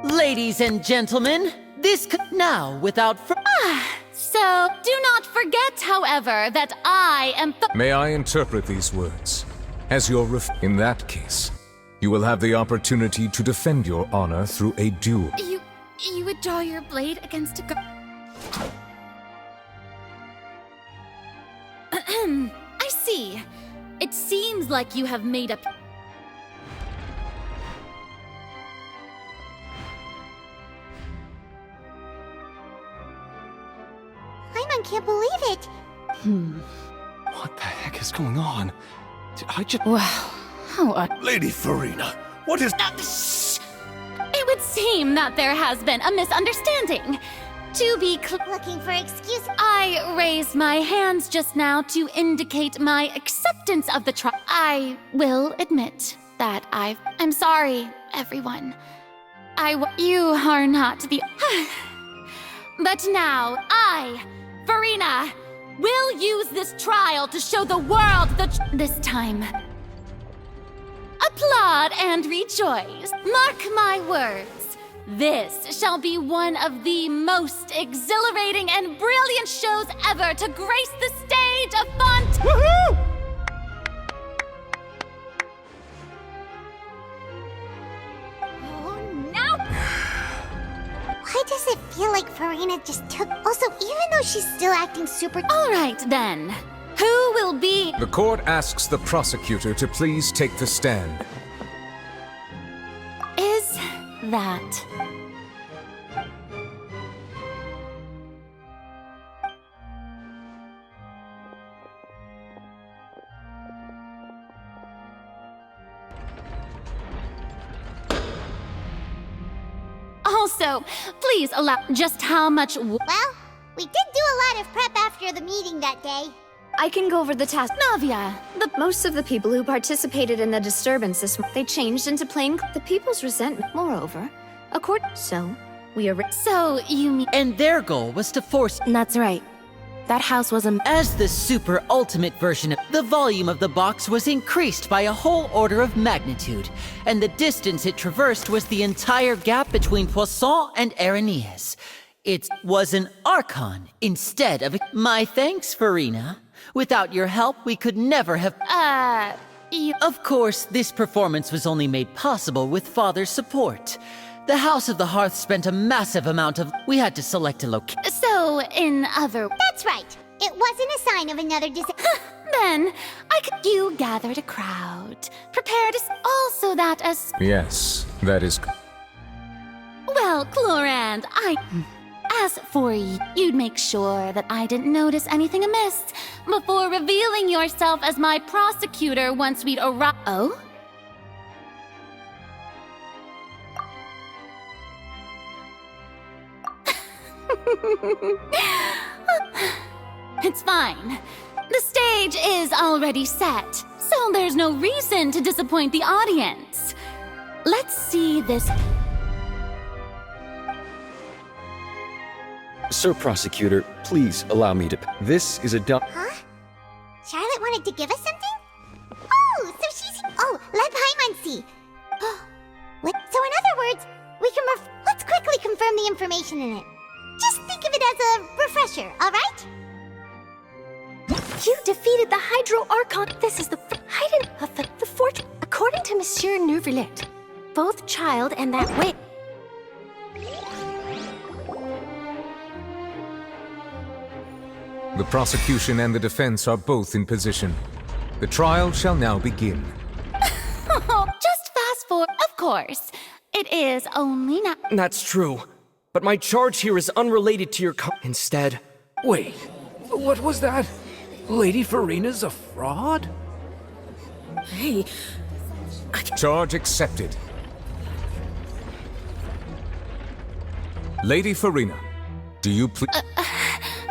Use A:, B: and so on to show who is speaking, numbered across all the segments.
A: Ladies and gentlemen, now without
B: So, do not forget, however, that I am
C: May I interpret these words as your in that case, you will have the opportunity to defend your honor through a duel.
B: You would draw your blade against a I see. It seems like you have made up...
D: Paimon can't believe it.
E: What the heck is going on? I just...
B: Wow. How
E: Lady Furina, what is...
B: It would seem that there has been a misunderstanding. To be
D: Looking for excuse.
B: I raised my hands just now to indicate my acceptance of the trial. I will admit that I'm sorry, everyone. You are not the... But now, Furina, will use this trial to show the world this time. Applaud and rejoice. Mark my words. This shall be one of the most exhilarating and brilliant shows ever to grace the stage of fontaine.
E: Woohoo!
D: Oh, no! Why does it feel like Furina just took... Also, even though she's still acting super...
B: All right, then. Who will be...
C: The court asks the prosecutor to please take the stand.
B: Is that... Also, please allow just how much...
D: Well, we did do a lot of prep after the meeting that day.
F: I can go over the task.
B: Navia,
F: Most of the people who participated in the disturbance they changed into plain the people's resentment. Moreover, so we are.
B: So you mean...
A: And their goal was to force...
F: That's right. That house was a...
A: As the super ultimate version of the volume of the box was increased by a whole order of magnitude, and the distance it traversed was the entire gap between Poisson and Aranias. It was an Archon instead of... My thanks, Furina. Without your help, we could never have... Of course, this performance was only made possible with Father's support. The House of the Hearth spent a massive amount of... We had to select a location.
B: So, in other...
D: That's right. It wasn't a sign of another
B: Then, you gathered a crowd. Prepared also that as...
C: Yes, that is...
B: Well, Clorand, As for you, you'd make sure that I didn't notice anything amiss before revealing yourself as my prosecutor once we'd arrived. Oh? It's fine. The stage is already set, so there's no reason to disappoint the audience. Let's see this...
E: Sir Prosecutor, please allow me to... This is a
D: Huh? Charlotte wanted to give us something? Oh, so she's... Oh, let Paimon see. Wait, so in other words, we can let's quickly confirm the information in it. Just think of it as a refresher, all right?
F: You defeated the Hydro Archon. This is the height of the fortune. According to Monsieur Neuvillette, both child and that witch.
C: The prosecution and the defense are both in position. The trial shall now begin.
B: Just fast forward. Of course. It is only now.
G: That's true. But my charge here is unrelated to your Instead...
H: Wait, what was that? Lady Furina's a fraud?
F: Hey,
C: Charge accepted. Lady Furina, do you plead...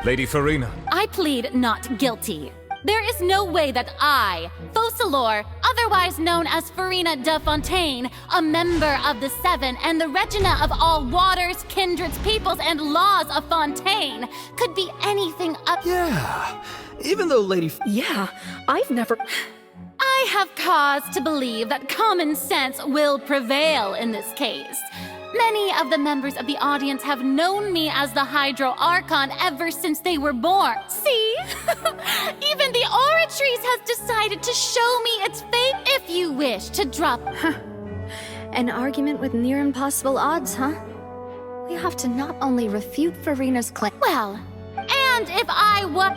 C: Lady Furina.
B: I plead not guilty. There is no way that I, focalor, otherwise known as Furina de Fontaine, a member of the Seven and the Regina of all waters, kindreds, peoples, and laws of Fontaine, could be anything up.
I: Yeah, even though
J: Yeah, I've never...
B: I have cause to believe that common sense will prevail in this case. Many of the members of the audience have known me as the Hydro Archon ever since they were born. See? Even the Oratrice has decided to show me its fate. If you wish to drop...
F: An argument with near impossible odds, huh? We have to not only refute Furina's claim...
B: Well, and if I were...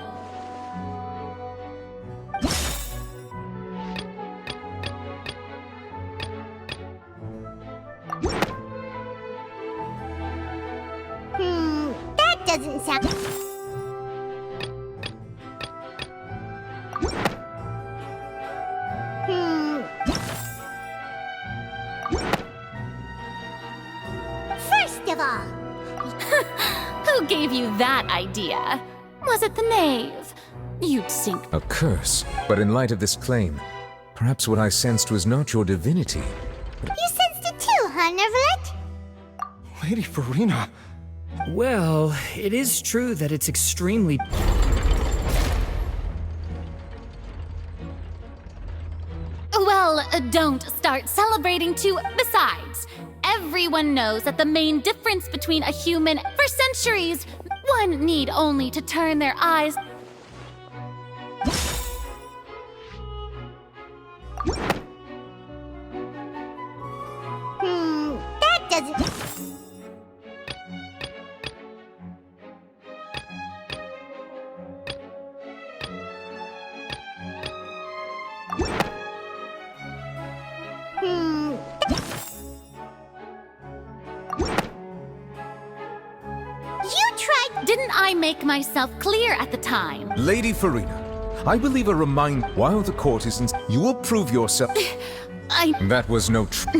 D: That doesn't sound... First of all...
B: Who gave you that idea? Was it the knave? You'd sink...
C: A curse. But in light of this claim, perhaps what I sensed was not your divinity.
D: You sensed it too, huh, Nervalet?
E: Lady Furina.
K: Well, it is true that it's extremely...
B: Well, don't start celebrating too. Besides, everyone knows that the main difference between a human... For centuries, one need only to turn their eyes...
D: That doesn't... You tried...
B: Didn't I make myself clear at the time?
C: Lady Furina, I believe a while the court is in... You will prove yourself... That was no
D: So,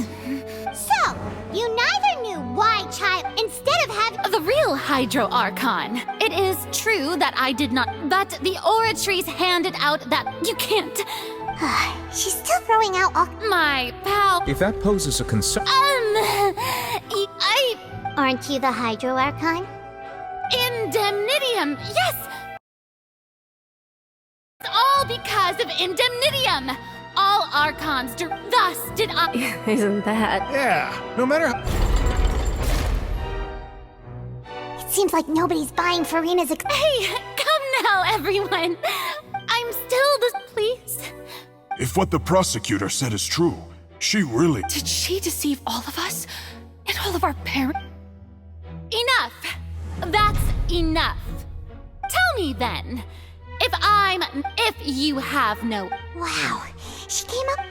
D: you neither knew why child... Instead of having...
B: The real Hydro Archon. It is true that I did not... But the Oratrice handed out that... You can't...
D: She's still throwing out all...
B: My pal...
C: If that poses a concern...
D: Aren't you the Hydro Archon?
B: Indemnitium, yes! It's all because of Indemnitium! All Archons thus did I...
F: Isn't that...
I: Yeah, no matter how...
D: It seems like nobody's buying Furina's...
B: Hey, come now, everyone! I'm still the... Please?
L: If what the prosecutor said is true, she really...
J: Did she deceive all of us? And all of our parents?
B: Enough! That's enough. Tell me then, if you have no...
D: Wow, she came up...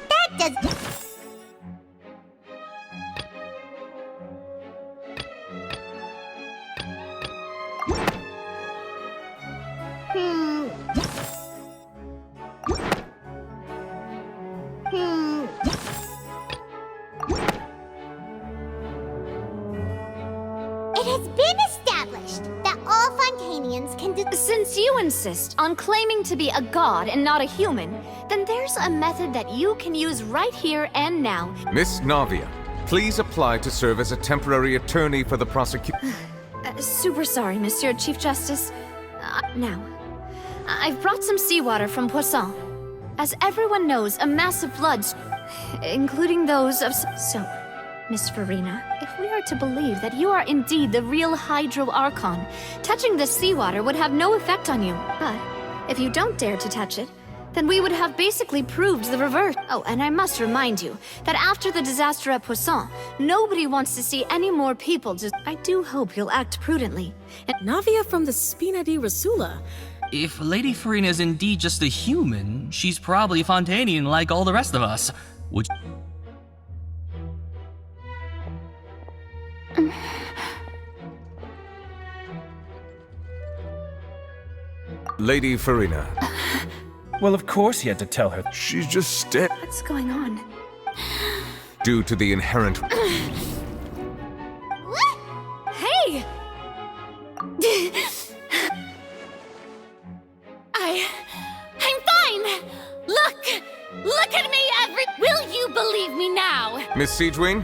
D: That does... It has been established that all Fontainians can do...
F: Since you insist on claiming to be a god and not a human, then there's a method that you can use right here and now.
C: Miss Navia, please apply to serve as a temporary attorney for the prosecution.
F: Super sorry, Monsieur Chief Justice. Now, I've brought some seawater from Poisson. As everyone knows, a massive flood, including those of... So, Miss Furina, if we are to believe that you are indeed the real Hydro Archon, touching this seawater would have no effect on you. But if you don't dare to touch it, then we would have basically proved the reverse. Oh, and I must remind you that after the disaster at Poisson, nobody wants to see any more people just... I do hope you'll act prudently. And
J: Navia from the Spina di Rasula.
M: If Lady Furina is indeed just a human, she's probably Fontainian like all the rest of us. Would...
C: Lady Furina.
H: Well, of course he had to tell her.
L: She's just dead.
F: What's going on?
C: Due to the inherent...
F: Hey!
B: I'm fine! Look at me, Will you believe me now?
C: Miss Siegewing?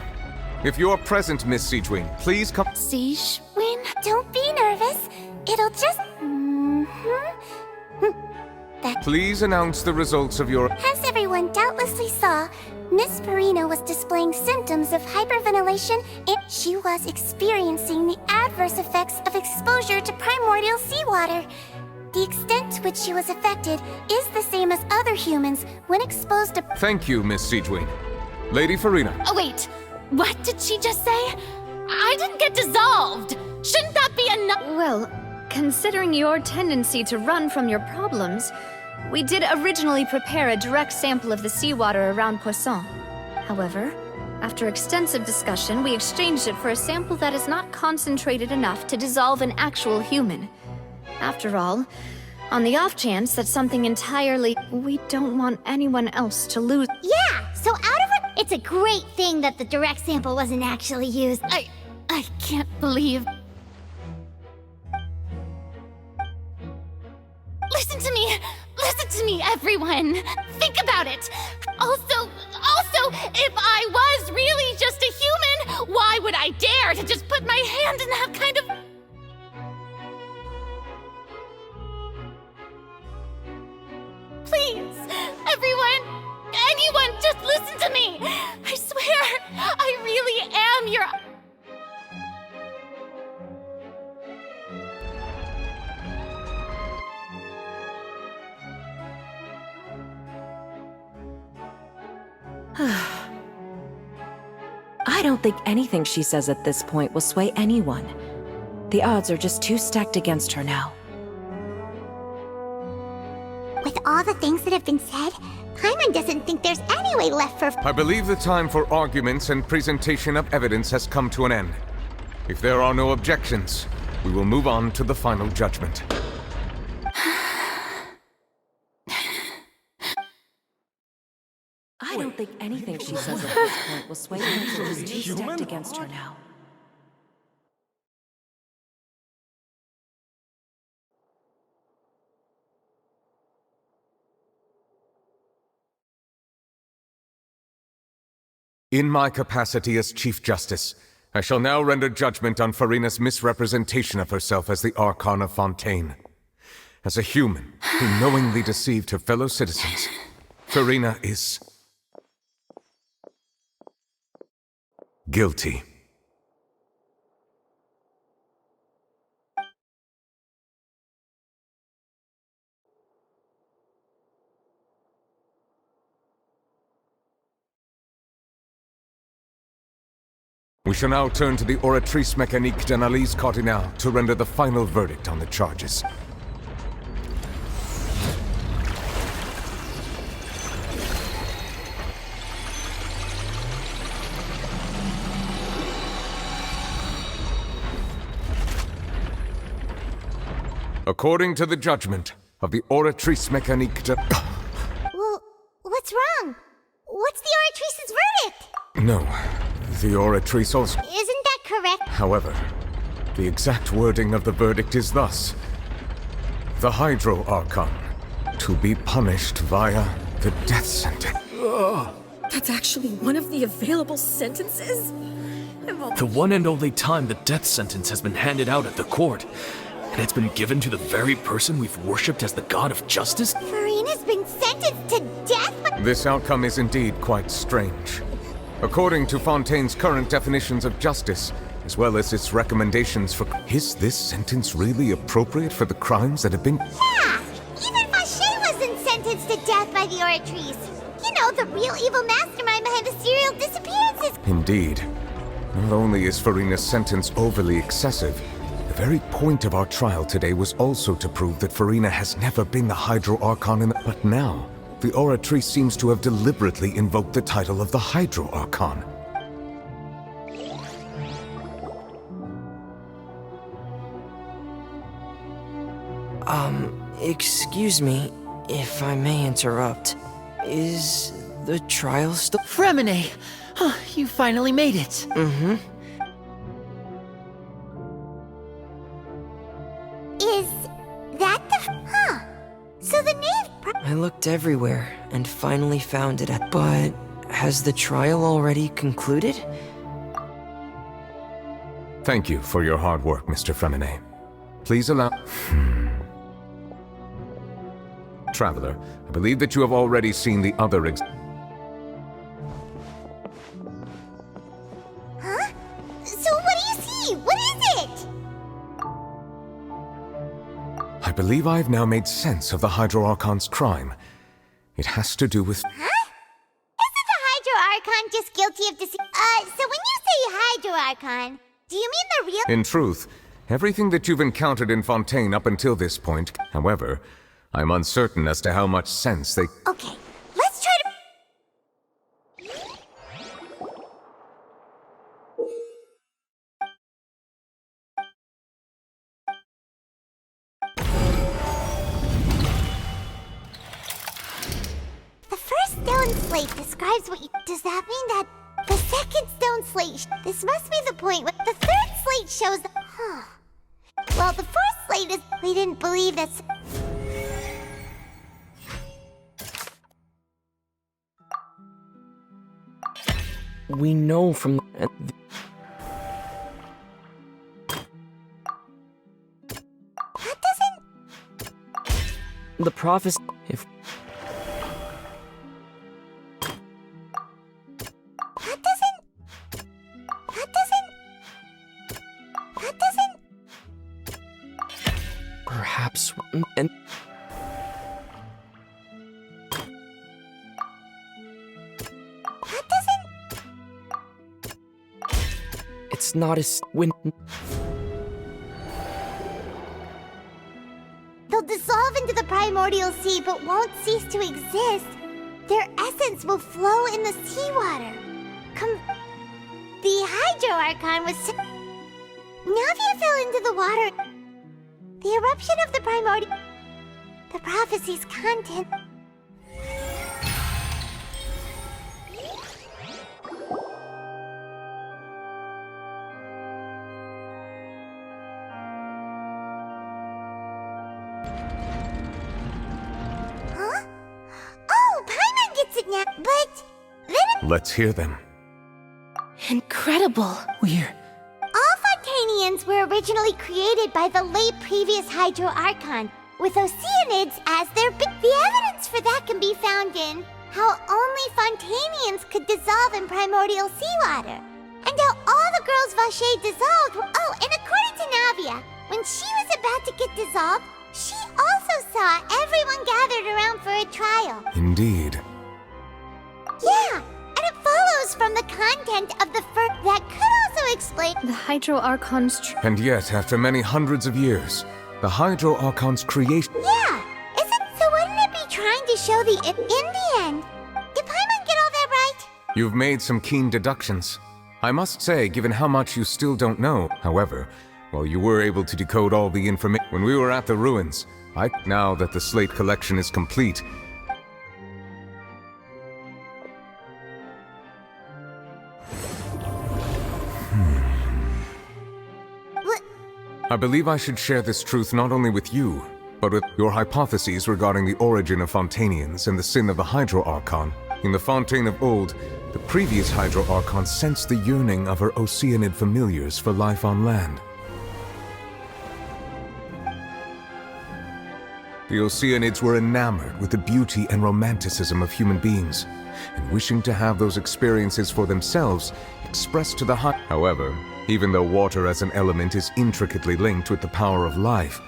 C: If you're present, Miss Siegewing, please come...
B: Siegewing?
D: Don't be nervous. It'll just...
C: Please announce the results of your...
D: As everyone doubtlessly saw, Miss Furina was displaying symptoms of hyperventilation and she was experiencing the adverse effects of exposure to primordial seawater. The extent to which she was affected is the same as other humans when exposed to...
C: Thank you, Miss Siegewing. Lady Furina.
B: Oh, wait. What did she just say? I didn't get dissolved. Shouldn't that be enough?
F: Well, considering your tendency to run from your problems, we did originally prepare a direct sample of the seawater around Poisson. However, after extensive discussion, we exchanged it for a sample that is not concentrated enough to dissolve an actual human. After all, on the off chance that something entirely... We don't want anyone else to lose...
D: Yeah, so out of it, it's a great thing that the direct sample wasn't actually used.
B: I can't believe... Listen to me, everyone. Think about it. Also, if I was really just a human, why would I dare to just put my hand in that kind of... Please, anyone, just listen to me. I swear, I really am your...
N: I don't think anything she says at this point will sway anyone. The odds are just too stacked against her now.
D: With all the things that have been said, Paimon doesn't think there's any way left for...
C: I believe the time for arguments and presentation of evidence has come to an end. If there are no objections, we will move on to the final judgment.
N: I don't think anything she says at this point will sway her. She's too stacked against her now.
C: In my capacity as Chief Justice, I shall now render judgment on Furina's misrepresentation of herself as the Archon of Fontaine. As a human who knowingly deceived her fellow citizens, Furina is... guilty. We shall now turn to the Oratrice Mécanique d'Analyse Cardinale to render the final verdict on the charges. According to the judgment of the Oratrice Mécanique de...
D: Well, what's wrong? What's the Oratrice's verdict?
C: No, the Oratrice also...
D: Isn't that correct?
C: However, the exact wording of the verdict is thus. The Hydro Archon, to be punished via the death sentence.
O: That's actually one of the available sentences?
H: The one and only time the death sentence has been handed out at the court. And it's been given to the very person we've worshipped as the god of justice?
D: Furina's been sentenced to death?
C: This outcome is indeed quite strange. According to Fontaine's current definitions of justice, as well as its recommendations for... Is this sentence really appropriate for the crimes that have been...
D: Yeah! Even Fauché wasn't sentenced to death by the Oratrice. You know, the real evil mastermind behind the serial disappearances.
C: Indeed. Not only is Furina's sentence overly excessive, the very point of our trial today was also to prove that Furina has never been the Hydro Archon in the... But now, the Oratrice seems to have deliberately invoked the title of the Hydro Archon.
G: Excuse me, if I may interrupt. Is the trial still—
A: Fremine! Oh, you finally made it.
G: Mm-hmm.
D: Is that the... Huh. So the knave...
G: I looked everywhere and finally found it at— But has the trial already concluded?
C: Thank you for your hard work, Mr. Fremine. Please allow... Traveler, I believe that you have already seen the other
D: Huh? So what do you see? What is it?
C: I believe I have now made sense of the Hydro Archon's crime. It has to do with...
D: Huh? Isn't the Hydro Archon just guilty of so when you say Hydro Archon, do you mean the real—
C: In truth, everything that you've encountered in Fontaine up until this point, however, I'm uncertain as to how much sense they...
D: Okay, let's try to... The first stone slate describes what you... Does that mean that the second stone slate... This must be the point where the third slate shows the... Huh. Well, the first slate is... We didn't believe that...
G: We know from
D: That doesn't...
G: the prophecy. If
D: That doesn't...
G: perhaps, and it's not as when
D: They'll dissolve into the primordial sea but won't cease to exist. Their essence will flow in the seawater. The Hydro Archon was... Navia fell into the water. The eruption of the primordial... The prophecy's content... Huh? Oh, Paimon gets it now, but... Then
C: Let's hear them.
J: Incredible.
A: We're...
D: all Fontainians were originally created by the late previous Hydro Archon, with Oceanids as their... The evidence for that can be found in how only Fontainians could dissolve in primordial seawater, and how all the girls Vacher dissolved were... Oh, and according to Navia, when she was about to get dissolved, she also saw everyone gathered around for a trial.
C: Indeed.
D: Yeah, and it follows from the content of the that could also explain...
F: The Hydro Archon's...
C: And yet, after many hundreds of years, the Hydro Archon's creation...
D: Yeah! So wouldn't it be trying to show the... In the end, did Paimon get all that right?
C: You've made some keen deductions. I must say, given how much you still don't know, however, while you were able to decode all the information when we were at the ruins, now that the slate collection is complete... I believe I should share this truth not only with you, but with your hypotheses regarding the origin of Fontainians and the sin of the Hydro Archon. In the Fontaine of old, the previous Hydro Archon sensed the yearning of her Oceanid familiars for life on land. The Oceanids were enamored with the beauty and romanticism of human beings, and wishing to have those experiences for themselves, expressed to the However, even though water as an element is intricately linked with the power of life,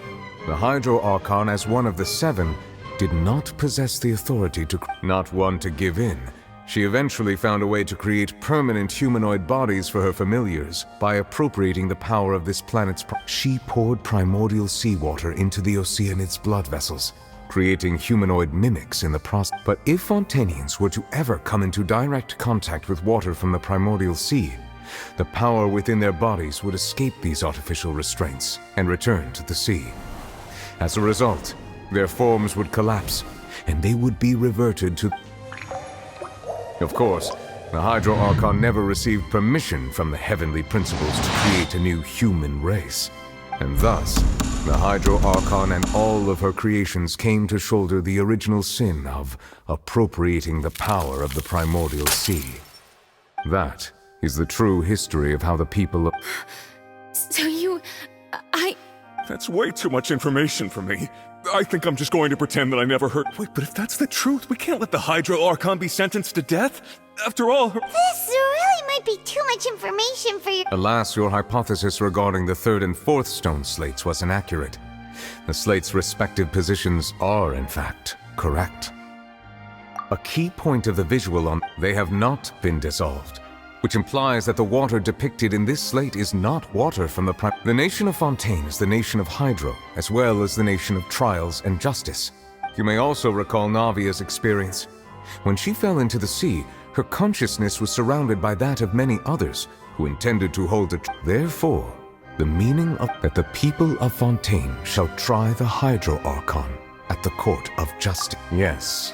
C: the Hydro Archon, as one of the seven, did not possess the authority to... Not one to give in, she eventually found a way to create permanent humanoid bodies for her familiars by appropriating the power of this planet's... She poured primordial seawater into the Oceanid's blood vessels, creating humanoid mimics in the process. But if Fontainians were to ever come into direct contact with water from the primordial sea, the power within their bodies would escape these artificial restraints and return to the sea. As a result, their forms would collapse, and they would be reverted to... Of course, the Hydro Archon never received permission from the heavenly principles to create a new human race. And thus, the Hydro Archon and all of her creations came to shoulder the original sin of appropriating the power of the primordial sea. That is the true history of how the people of...
O: So you...
L: That's way too much information for me. I think I'm just going to pretend that I never heard...
E: Wait, but if that's the truth, we can't let the Hydro Archon be sentenced to death. After all,
D: This really might be too much information for you.
C: Alas, your hypothesis regarding the third and fourth stone slates was inaccurate. The slates' respective positions are, in fact, correct. A key point of the visual on... They have not been dissolved, which implies that the water depicted in this slate is not water from the The nation of Fontaine is the nation of Hydro, as well as the nation of Trials and Justice. You may also recall Navia's experience. When she fell into the sea, her consciousness was surrounded by that of many others who intended to hold it. Therefore, the meaning of that the people of Fontaine shall try the Hydro Archon at the court of justice. Yes.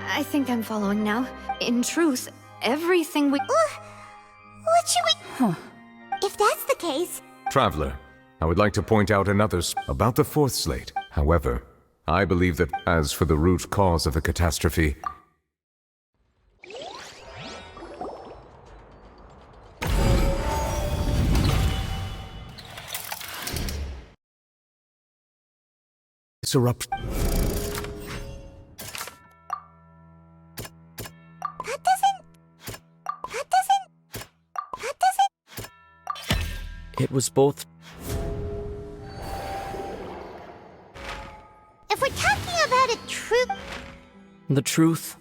F: I think I'm following now. In truth, everything we...
D: What should we... If that's the case...
C: Traveler, I would like to point out another about the fourth slate. However, I believe that as for the root cause of the catastrophe... Its eruption...
K: It was both.
D: If we're talking about a truth...
K: The truth.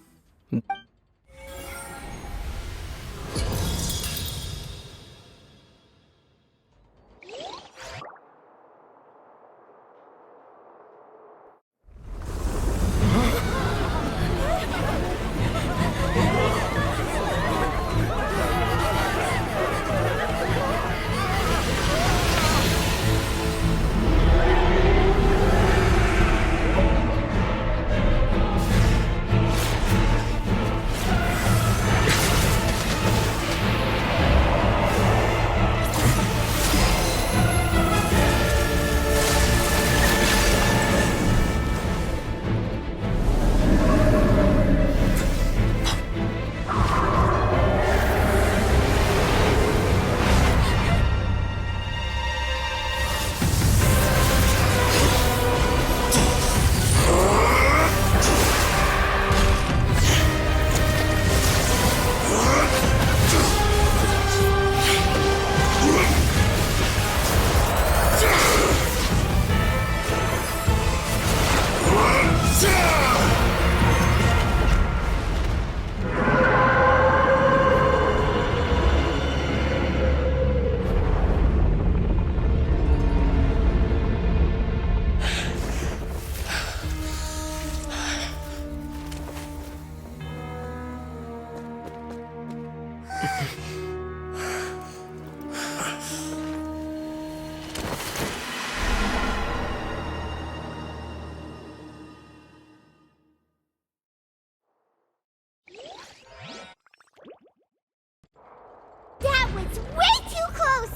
D: That was way too close!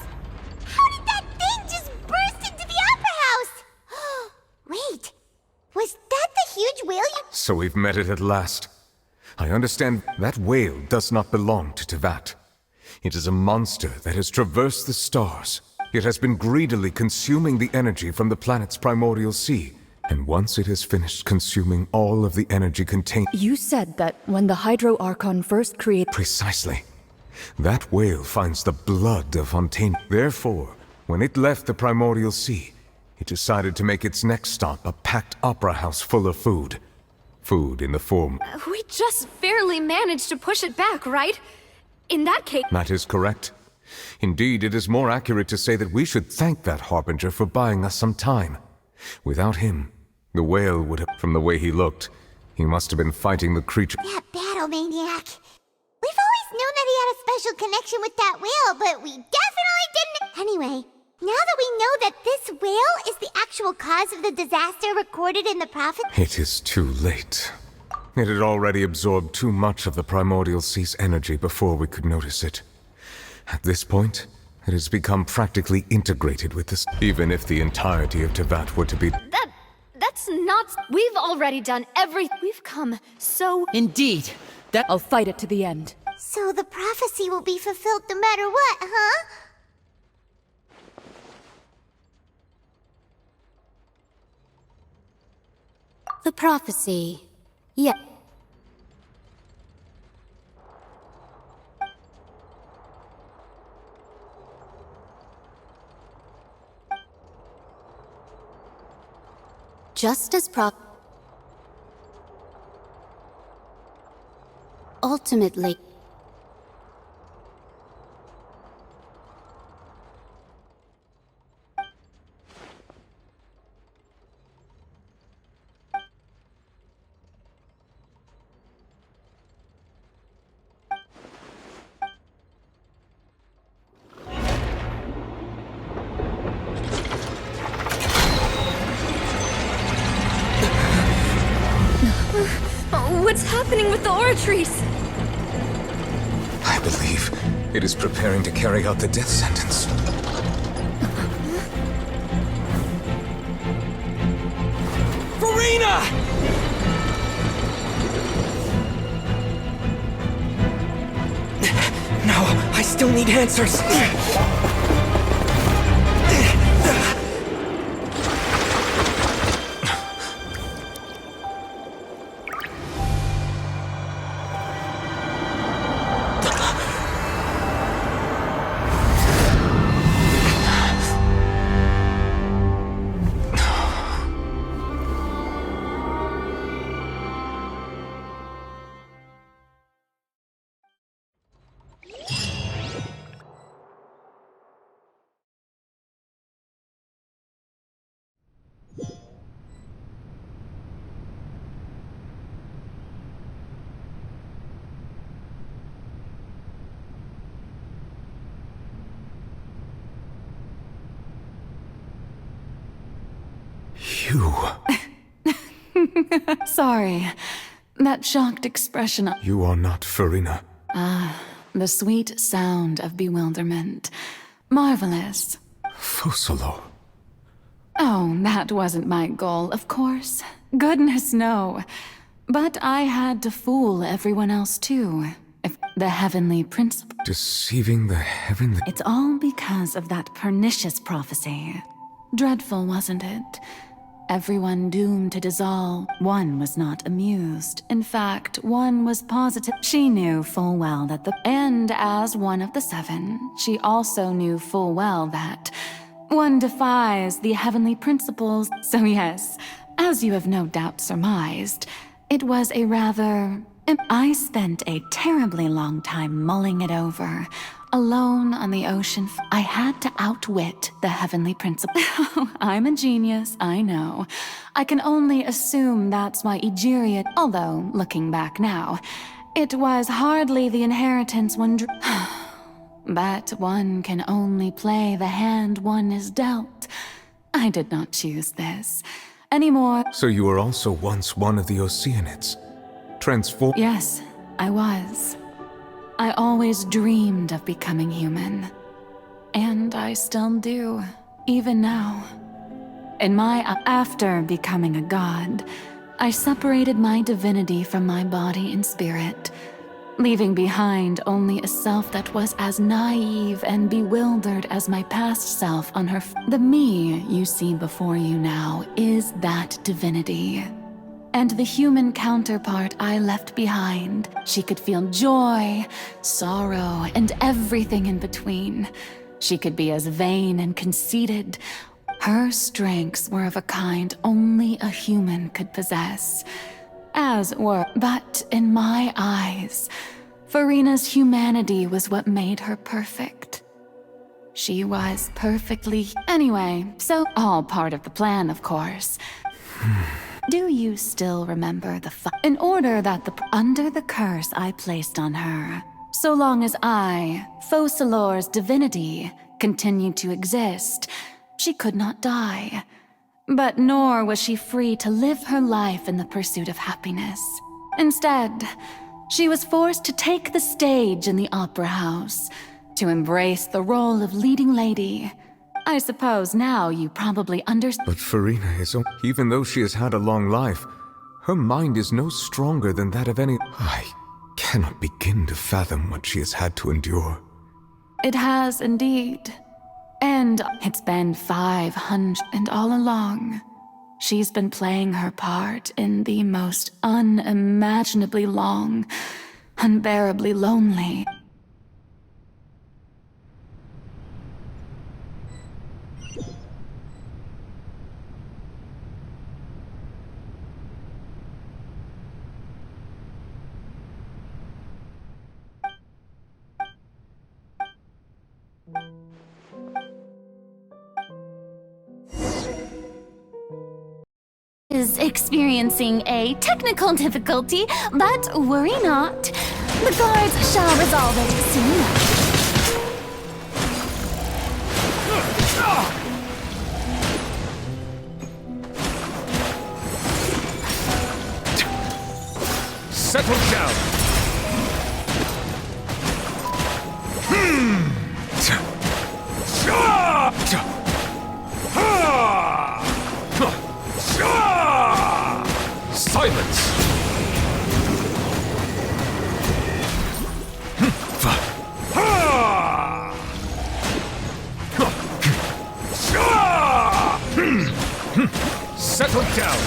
D: How did that thing just burst into the Opera House? Wait, was that the huge whale you...
C: So we've met it at last. I understand that whale does not belong to Tevat. It is a monster that has traversed the stars. It has been greedily consuming the energy from the planet's primordial sea. And once it has finished consuming all of the energy contained...
N: You said that when the Hydro Archon first created...
C: Precisely. That whale finds the blood of Fontaine. Therefore, when it left the primordial sea, it decided to make its next stop a packed opera house full of food. Food in the form...
F: We just barely managed to push it back, right? In that case...
C: That is correct. Indeed, it is more accurate to say that we should thank that Harbinger for buying us some time. Without him, the whale would have... From the way he looked, he must have been fighting the creature...
D: That battle maniac. We've always known that he had a special connection with that whale, but we definitely didn't... Anyway, Now that we know that this whale is the actual cause of the disaster recorded in the prophet...
C: It is too late. It had already absorbed too much of the primordial sea's energy before we could notice it. At this point, it has become practically integrated with this. Even if the entirety of Tevat were to be...
F: That's not... We've already done everything. We've come so...
A: Indeed.
N: I'll fight it to the end.
D: So the prophecy will be fulfilled no matter what, huh?
B: The prophecy. Yeah. Just as ultimately.
F: What's happening with the oratories?
C: I believe it is preparing to carry out the death sentence.
G: Furina! No, I still need answers.
C: You...
J: Sorry. That shocked expression.
C: You are not Furina.
J: The sweet sound of bewilderment. Marvelous.
C: Focalors.
J: Oh, that wasn't my goal, of course. Goodness, no. But I had to fool everyone else, too. If the heavenly principle...
C: Deceiving the heavenly...
J: It's all because of that pernicious prophecy. Dreadful, wasn't it? Everyone doomed to dissolve. One was not amused. In fact, one was positive. She knew full well that And as one of the seven, she also knew full well that one defies the heavenly principles. So yes, as you have no doubt surmised, it was a rather... I spent a terribly long time mulling it over. Alone on the ocean, I had to outwit the heavenly principle. I'm a genius, I know. I can only assume that's why Egeria... Although, looking back now, it was hardly the inheritance one But one can only play the hand one is dealt. I did not choose this. Anymore...
C: So you were also once one of the Oceanids? Transform...
J: Yes, I was. I always dreamed of becoming human. And I still do, even now. After becoming a god, I separated my divinity from my body and spirit, leaving behind only a self that was as naive and bewildered as my past self on her The me you see before you now is that divinity. And the human counterpart I left behind, she could feel joy, sorrow, and everything in between. She could be as vain and conceited. Her strengths were of a kind only a human could possess. But in my eyes, Furina's humanity was what made her perfect. She was perfectly... Anyway, so all part of the plan, of course. Do you still remember in order that under the curse I placed on her, so long as I, Focalors' divinity, continued to exist, she could not die. But nor was she free to live her life in the pursuit of happiness. Instead, she was forced to take the stage in the opera house, to embrace the role of leading lady. I suppose now you probably understand.
C: But Furina is... Even though she has had a long life, her mind is no stronger than that of any... I cannot begin to fathom what she has had to endure.
J: It has indeed. And it's been 500, and all along, she's been playing her part in the most unimaginably long, unbearably lonely.
B: Is experiencing a technical difficulty, but worry not. The guards shall resolve it soon.
C: Settle down! Silence! Settle down!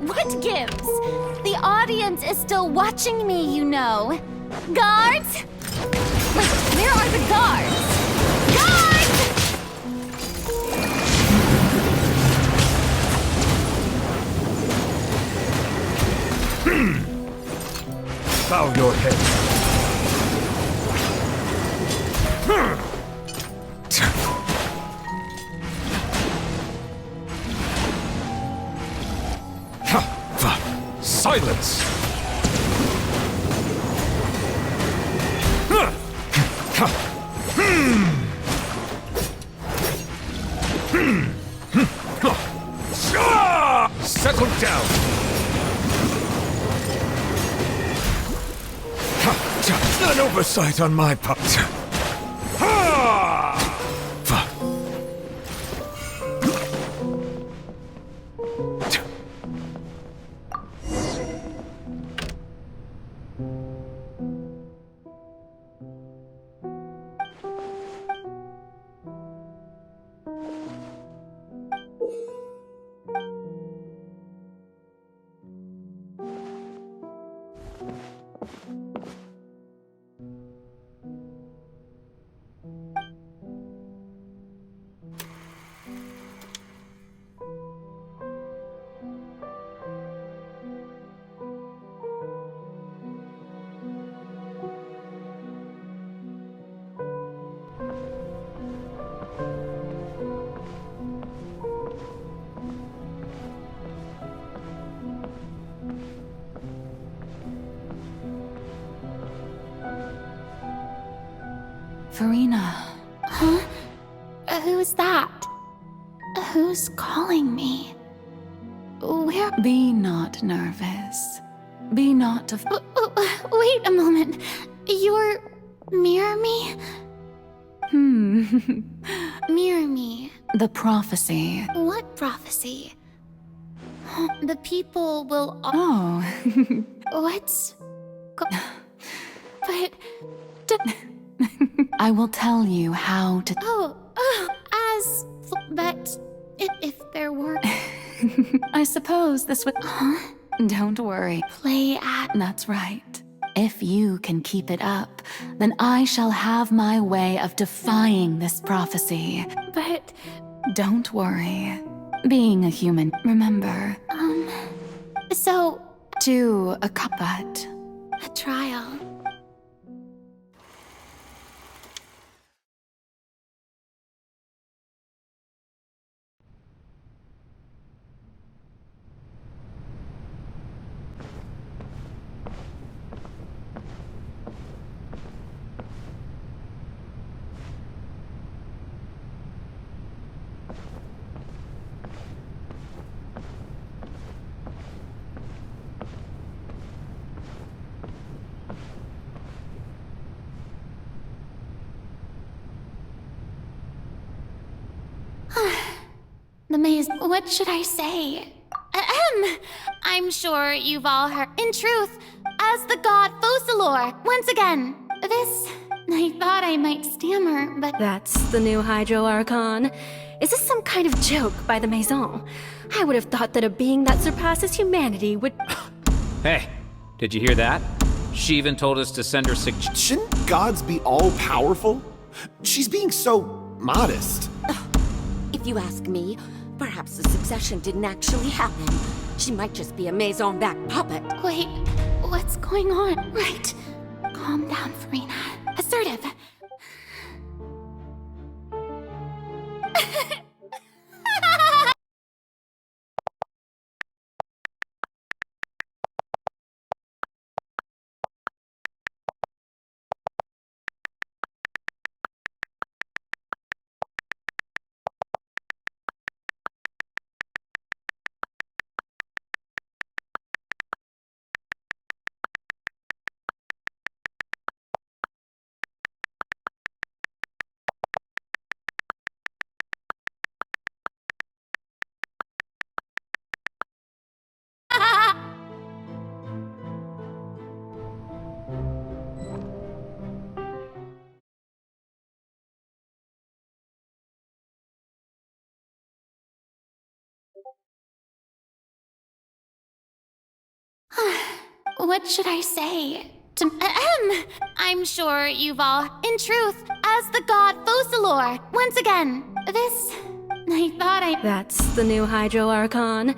B: What gives? The audience is still watching me, you know. Guards? Wait, where are the guards? Guards!
C: Bow your head. Silence! Settle down! An oversight on my part.
J: Furina.
B: Huh? Who's that? Who's calling me? Where?
J: Be not nervous. Be not of...
B: Wait a moment. You're... Mirror me? Mirror me.
J: The prophecy.
B: What prophecy? The people will...
J: Oh.
B: What's... But...
J: I will tell you how to...
B: Oh, But if there were...
J: I suppose this would... Don't worry.
B: Play at...
J: That's right. If you can keep it up, then I shall have my way of defying this prophecy.
B: But...
J: Don't worry. Being a human, remember...
B: So...
J: To a but...
B: A trial. The maze... What should I say? I'm sure you've all heard... In truth, as the god focalors, once again, this... I thought I might stammer, but...
O: That's the new Hydro Archon. Is this some kind of joke by the Maison? I would have thought that a being that surpasses humanity would...
P: Hey, did you hear that? She even told us to send her
Q: Shouldn't gods be all-powerful? She's being so modest.
R: If you ask me, perhaps the succession didn't actually happen. She might just be a Maison-back puppet.
B: Wait, what's going on? Right. Calm down, Furina. Assertive. What should I say? I'm sure you've all... In truth, as the god focalors, once again, this... I thought I...
O: That's the new Hydro Archon.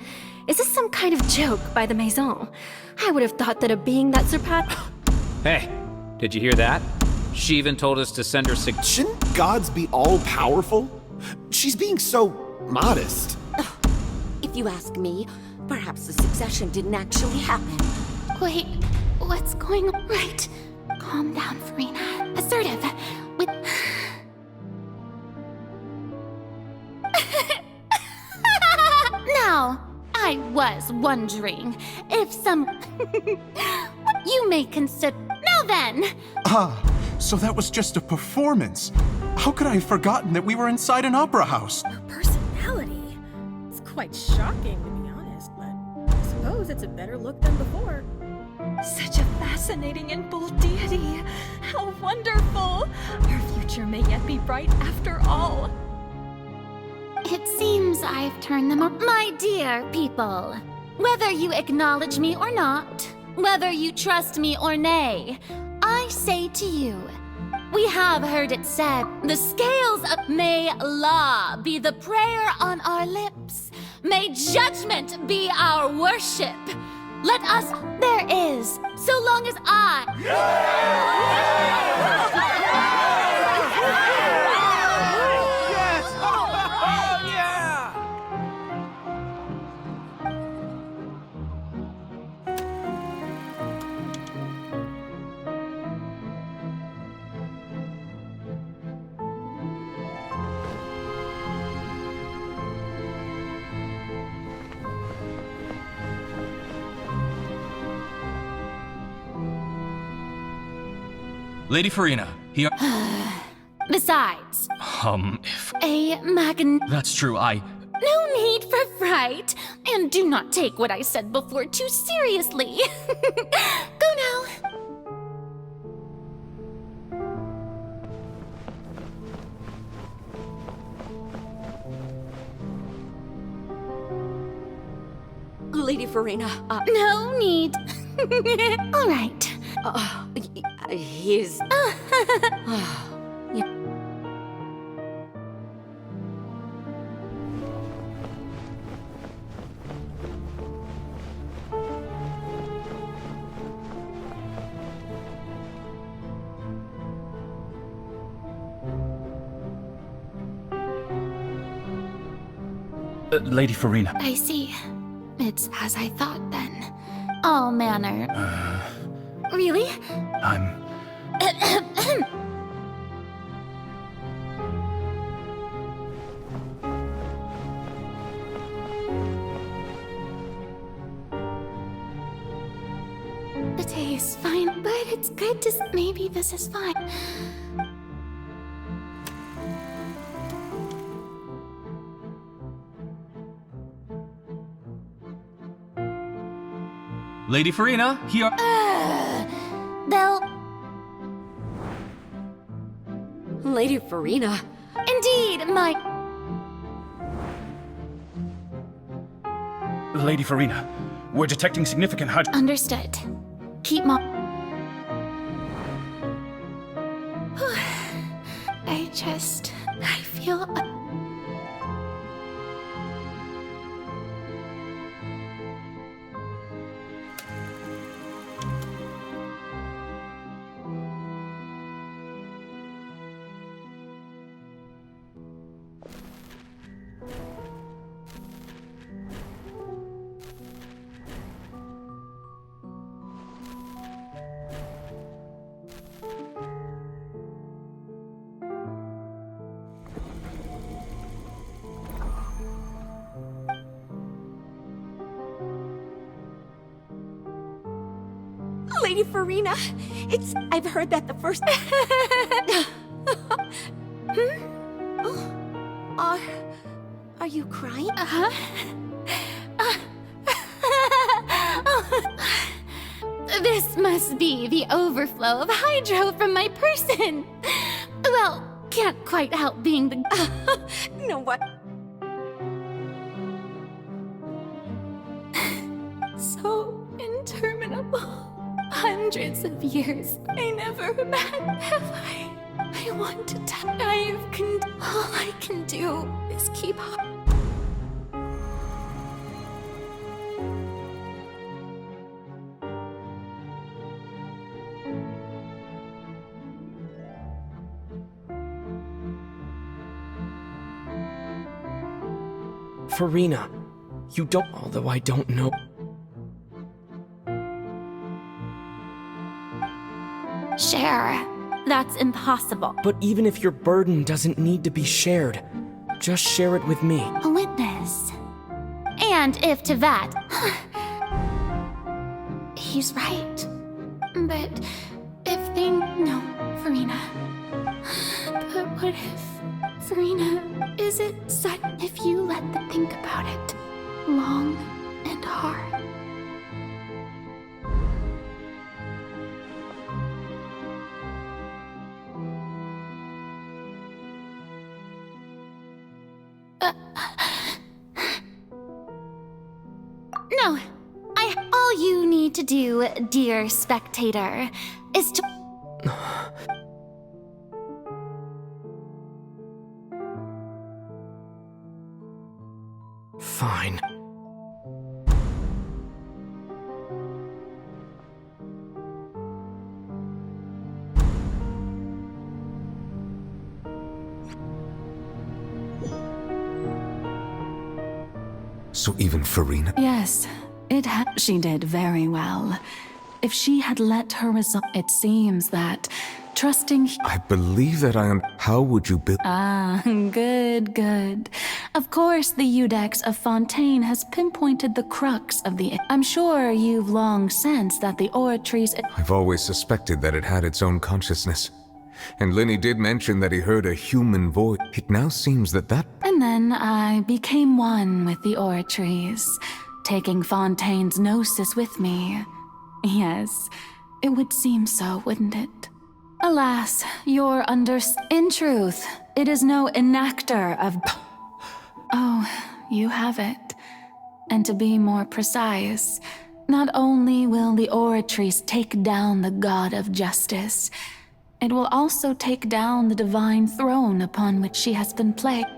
O: Is this some kind of joke by the Maison? I would have thought that a being that surpassed...
P: Hey, did you hear that? She even told us to send her
Q: Shouldn't gods be all-powerful? She's being so modest.
R: If you ask me, perhaps the succession didn't actually happen.
B: Wait, what's going on? Right. Calm down, Furina. Assertive. With... Now, I was wondering if some... you may consider... Now then!
S: So that was just a performance. How could I have forgotten that we were inside an opera house?
O: Her personality. It's quite shocking, to be honest, but I suppose it's a better look than before. Such a fascinating and bold deity. How wonderful! Our future may yet be bright after all.
B: It seems I've turned them up. My dear people, whether you acknowledge me or not, whether you trust me or nay, I say to you, we have heard it said, the scales of... May law be the prayer on our lips. May judgment be our worship. Let us... There is, so long as I...
M: Lady Furina, here...
B: Besides...
M: if...
B: A
M: That's true,
B: No need for fright, and do not take what I said before too seriously. Go now.
R: Furina.
B: No need. All right.
R: He's...
E: Lady Furina.
B: I see. It's as I thought then. All manner. Really?
E: I'm...
B: The taste fine, but it's good to maybe this is fine.
M: Lady Furina, here.
B: They'll.
R: Lady Furina.
B: Indeed, my.
E: Lady Furina, we're detecting significant hydro...
B: Understood. Keep my. I feel.
R: Lady Furina, I've heard that the first... Are you crying?
B: This must be the overflow of hydro from my person. Well, can't quite help being the...
R: No, what?
B: So interminable. Hundreds of years. I never imagined, have I? I want to tell. All I can do is keep up.
G: Furina, you don't... Although I don't know...
B: Share. That's impossible.
G: But even if your burden doesn't need to be shared, just share it with me.
B: A witness. And if to that... He's right. But if they... No, Furina. But what if... Furina, is it sudden if you let them think about it? Long and hard. No, all you need to do, dear spectator, is to...
G: Fine.
C: So even Furina?
J: Yes, she did very well. If she had let her resolve, it seems that trusting...
C: I believe that I am... How would you build...
J: Ah, good. Of course, the Iudex of Fontaine has pinpointed the crux of the... I'm sure you've long sensed that the oratories...
C: I've always suspected that it had its own consciousness. And Lenny did mention that he heard a human voice. It now seems that...
J: And then I became one with the oratories, taking Fontaine's gnosis with me. Yes, it would seem so, wouldn't it? Alas, you're In truth, it is no enactor of... Oh, you have it. And to be more precise, not only will the Oratrice take down the God of Justice, it will also take down the divine throne upon which she has been placed.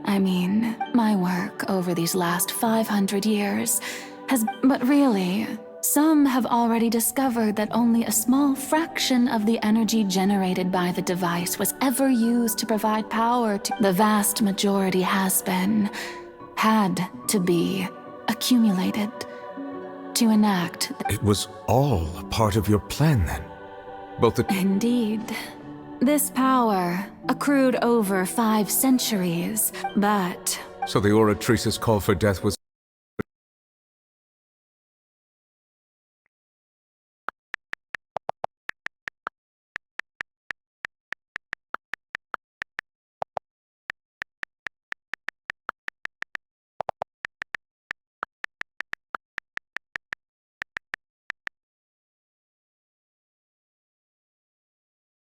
J: I mean, my work over these last 500 years has... But really, some have already discovered that only a small fraction of the energy generated by the device was ever used to provide power to... The vast majority had to be accumulated to enact...
C: It was all a part of your plan, then? Both the...
J: Indeed. This power accrued over 5 centuries, but...
C: So the Oratrice's call for death was...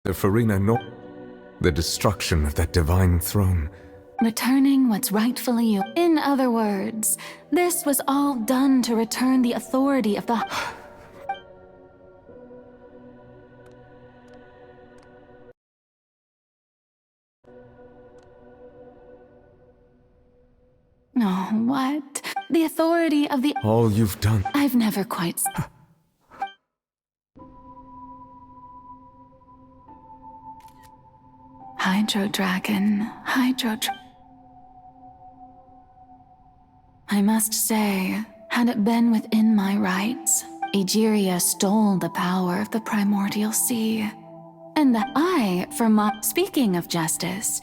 C: the Furina the destruction of that divine throne.
J: Returning what's rightfully yours. In other words, this was all done to return the authority of the... Oh, what? The authority of the...
C: All you've done...
J: I've never quite... Hydro Dragon, I must say, had it been within my rights, Egeria stole the power of the primordial sea. And that I, for my... Speaking of justice,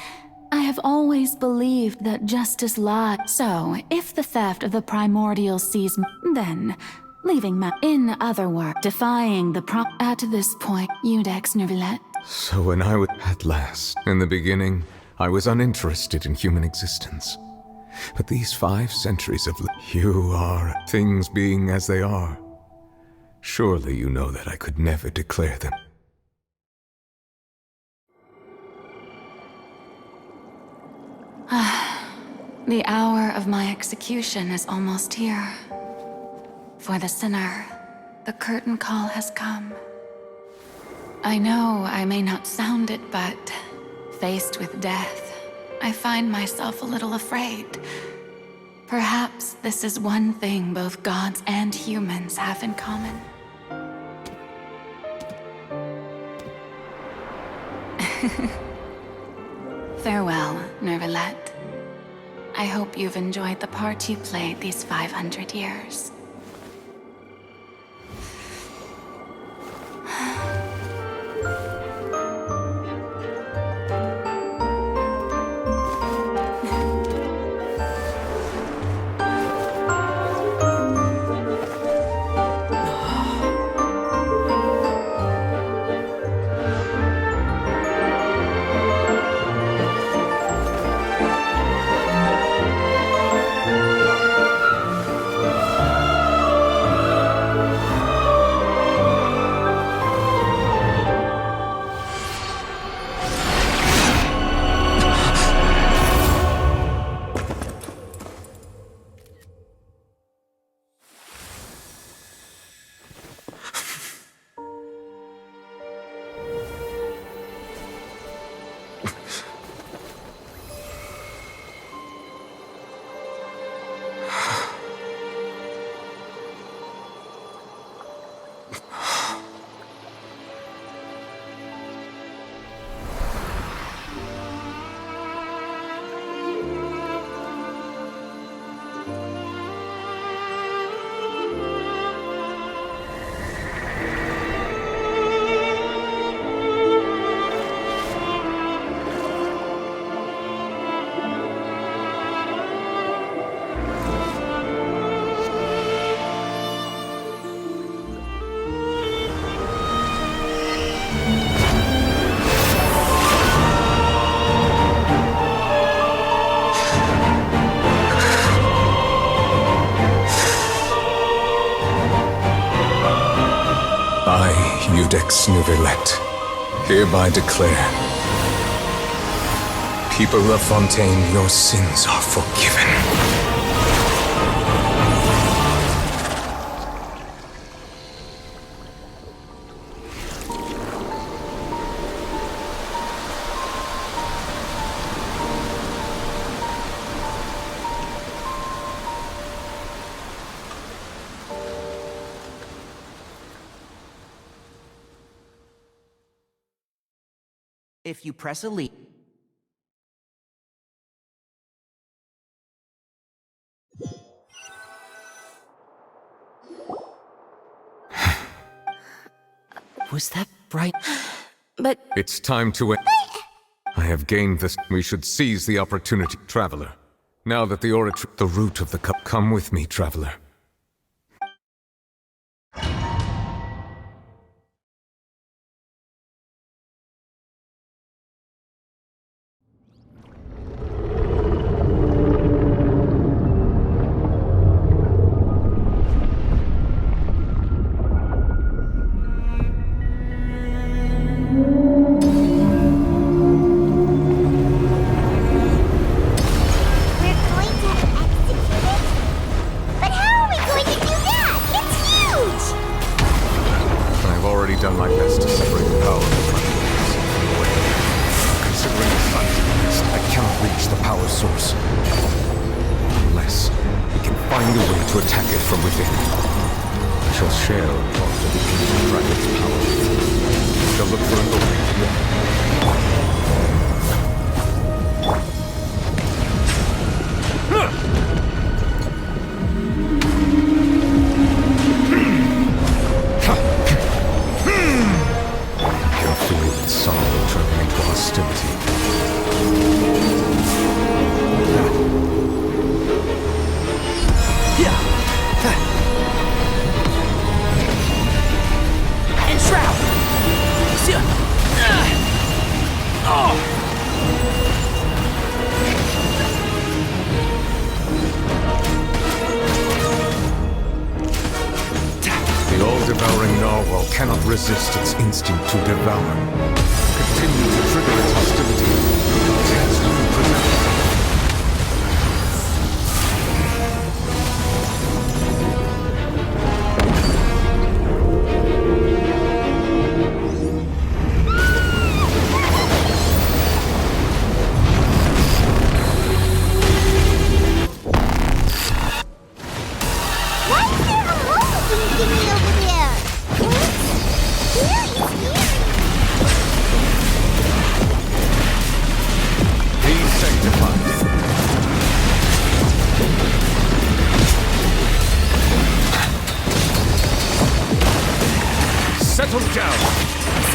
J: I have always believed that justice lies. So, if the theft of the primordial seas... Then, leaving my... In other words, defying the At this point, Iudex Nervillet...
C: So when I was... At last, in the beginning, I was uninterested in human existence. But these 5 centuries of... You are... Things being as they are. Surely you know that I could never declare them.
J: The hour of my execution is almost here. For the sinner, the curtain call has come. I know I may not sound it, but faced with death, I find myself a little afraid. Perhaps this is one thing both gods and humans have in common. Farewell, Nervillet. I hope you've enjoyed the part you played these 500 years.
C: Iudex Nervillet, hereby declare, people of Fontaine, your sins are forgiven.
T: If you press a lead.
A: Was that bright?
F: But
C: It's time to end. I have gained this. We should seize the opportunity, Traveler. Now that the oratory, the root of the cup, come with me, Traveler. Done my best to separate the power of my forces from the way. Considering the size, I cannot reach the power source. Unless we can find a way to attack it from within. I shall share a part of the ancient dragon's power. I shall look for a way. Sorrow turning into hostility.
K: Enshroud!
C: The all-devouring narwhal cannot resist its instinct to devour. Continue to trigger its hostility. It has no protection.
D: Why is there a hole thingy over there?
C: Be sanctified. Settle down.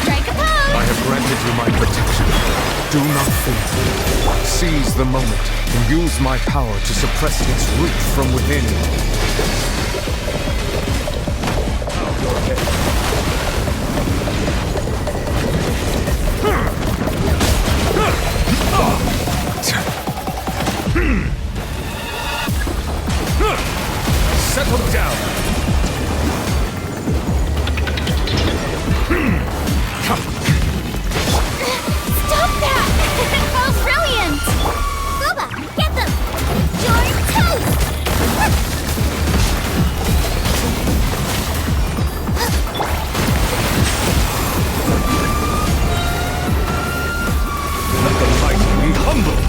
B: Strike a pose!
C: I have granted you my protection. Do not fear. Seize the moment and use my power to suppress its root from within. Settle down.
B: Stop that! Oh, brilliant!
D: Booba, get them! You're toast!
C: Let the mighty be humbled.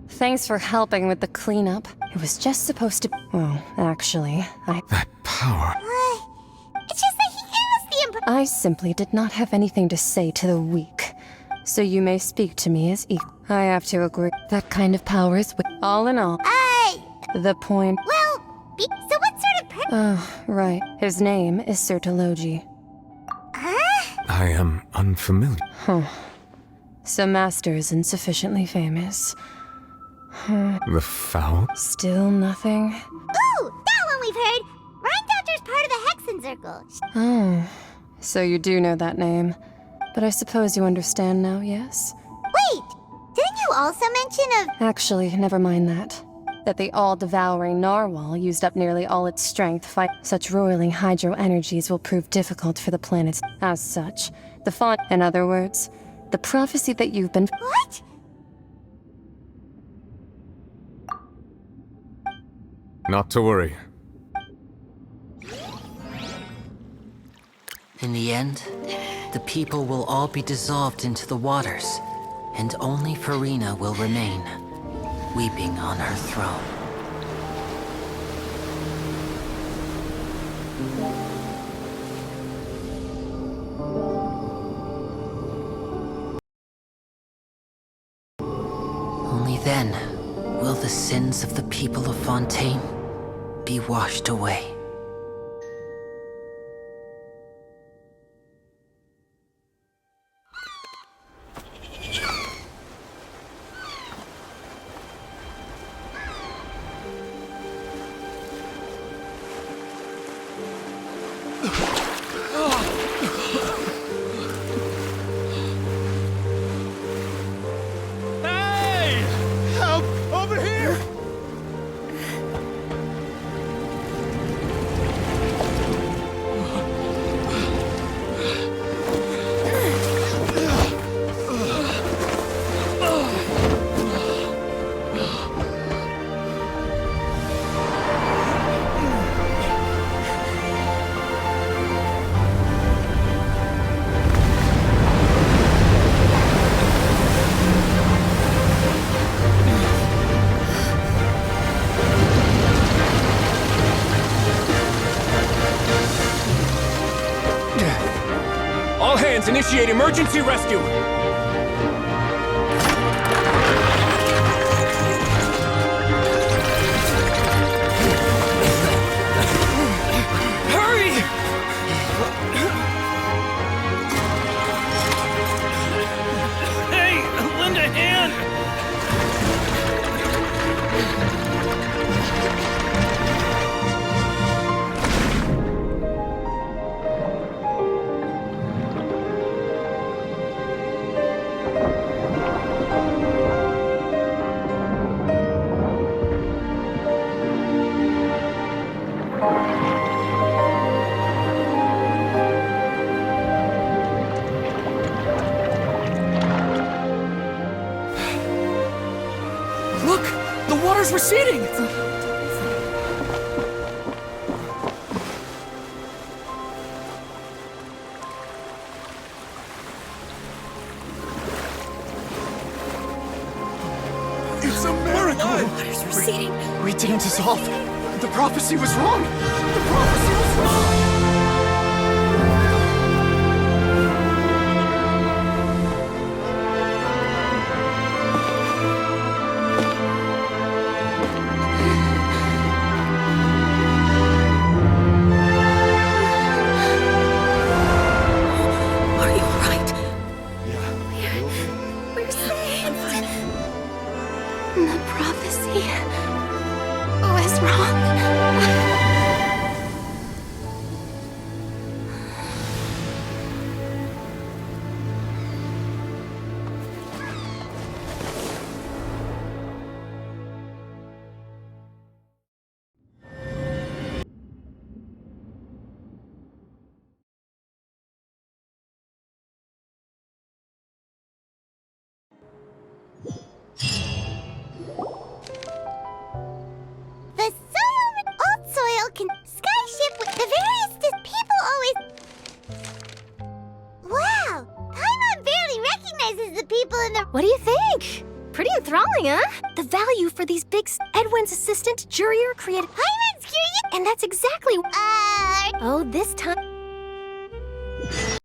R: Thanks for helping with the cleanup. It was just supposed to. Well, actually,
C: That power.
D: It's just that he is the
R: I simply did not have anything to say to the weak. So you may speak to me as equal. I have to agree. That kind of power is all in all. The point.
D: Well, so what sort of
R: Oh, right. His name is Sir Tologi.
C: I am unfamiliar.
R: Huh. So Master isn't sufficiently famous.
C: The foul?
R: Still nothing?
D: Ooh, that one we've heard! Fontaine Circle.
R: Oh, so you do know that name. But I suppose you understand now, yes?
D: Wait! Didn't you also mention of...
R: Actually, never mind that. That the all-devouring narwhal used up nearly all its strength fight. Such roiling hydro energies will prove difficult for the planets. As such, the font... In other words, the prophecy that you've been...
D: What?
C: Not to worry.
A: In the end, the people will all be dissolved into the waters, and only Furina will remain, weeping on her throne. Only then will the sins of the people of Fontaine be washed away.
I: Hey! Help! Over here!
H: All hands, initiate emergency rescue! Hurry!
I: Hey, lend a hand!
H: Look! The water's receding!
S: It's a miracle!
F: Water's receding.
S: We didn't dissolve. The prophecy was wrong. The prophecy was wrong.
F: Are you alright? We're saved. The prophecy was wrong.
D: The old soil can skyship with the various people always... Wow! Paimon barely recognizes the people in the...
F: What do you think? Pretty enthralling, huh? The value for these big... Edwin's assistant, Jurier, created...
D: Paimon's curious...
F: And that's exactly... Oh, this time...